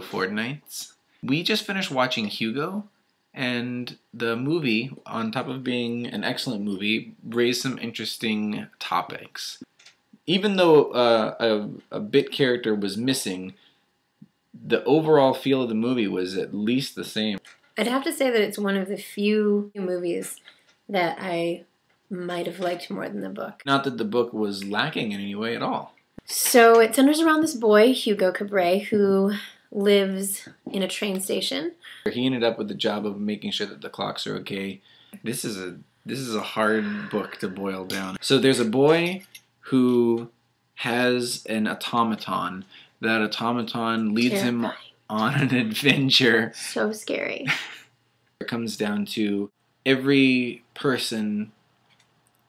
Fortnights. We just finished watching Hugo, and the movie, on top of being an excellent movie, raised some interesting topics. Even though a bit character was missing, the overall feel of the movie was at least the same. I'd have to say that it's one of the few movies that I might have liked more than the book. Not that the book was lacking in any way at all. So it centers around this boy, Hugo Cabret, who lives in a train station. He ended up with the job of making sure that the clocks are okay. This is a hard book to boil down. So there's a boy who has an automaton. That automaton leads him on an adventure. So scary. It comes down to every person,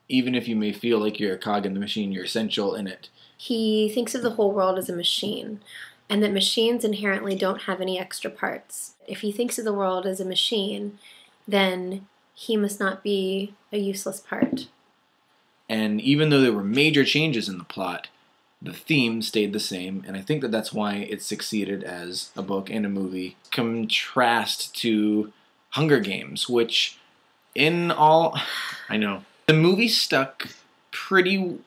even if you may feel like you're a cog in the machine, you're essential in it. He thinks of the whole world as a machine, and that machines inherently don't have any extra parts. If he thinks of the world as a machine, then he must not be a useless part. And even though there were major changes in the plot, the theme stayed the same, and I think that that's why it succeeded as a book and a movie. Contrast to Hunger Games, which in all, I know, the movie stuck pretty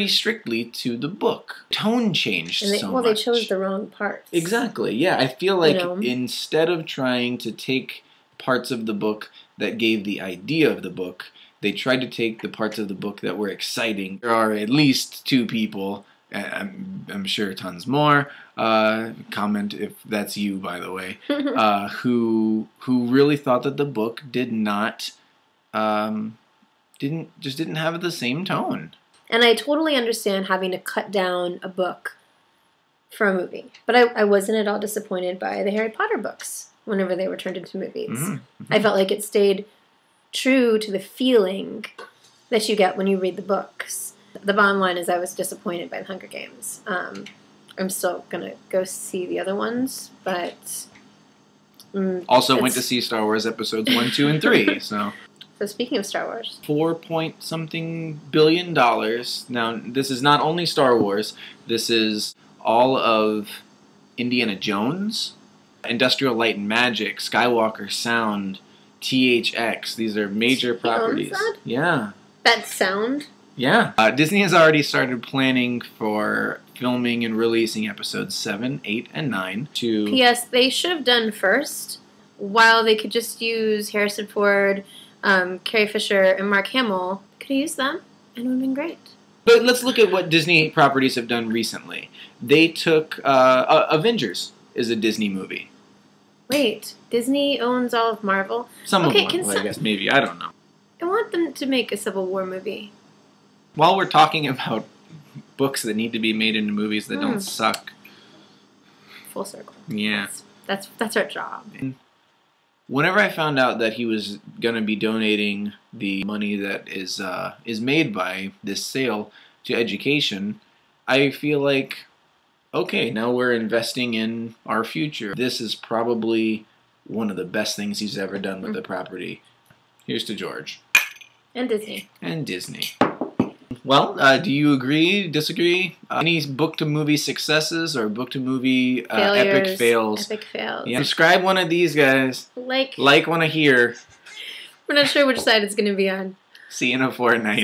strictly to the book. Tone changed so much. Well, they chose the wrong parts. Exactly, yeah. I feel like instead of trying to take parts of the book that gave the idea of the book, they tried to take the parts of the book that were exciting. There are at least 2 people, I'm sure tons more, comment if that's you, by the way, who really thought that the book didn't have the same tone. And I totally understand having to cut down a book for a movie. But I wasn't at all disappointed by the Harry Potter books whenever they were turned into movies. I felt like it stayed true to the feeling that you get when you read the books. The bottom line is I was disappointed by the Hunger Games. I'm still going to go see the other ones, but... also went to see Star Wars Episodes 1, 2, and 3, so... So speaking of Star Wars... $4-point-something billion. Now, this is not only Star Wars. This is all of Indiana Jones, Industrial Light and Magic, Skywalker Sound, THX. These are major properties. Owns that? Yeah. That sound? Yeah. Disney has already started planning for filming and releasing episodes 7, 8, and 9 to... P.S. They should have done first, while they could just use Harrison Ford, Carrie Fisher, and Mark Hamill. Could have used them, and it would have been great. But let's look at what Disney properties have done recently. They took... Avengers is a Disney movie. Wait, Disney owns all of Marvel? Some of them, well, I guess, maybe. I don't know. I want them to make a Civil War movie. While we're talking about books that need to be made into movies that don't suck. Full circle. Yeah. That's our job. And whenever I found out that he was going to be donating the money that is made by this sale to education, I feel like, okay, now we're investing in our future. This is probably one of the best things he's ever done with the property. Here's to George. And Disney. And Disney. Well, do you agree, disagree? Any book-to-movie successes or book-to-movie epic fails? Epic fails. Yeah. Subscribe one of these guys. Like one of here. We're not sure which side it's going to be on. See you in a fortnight.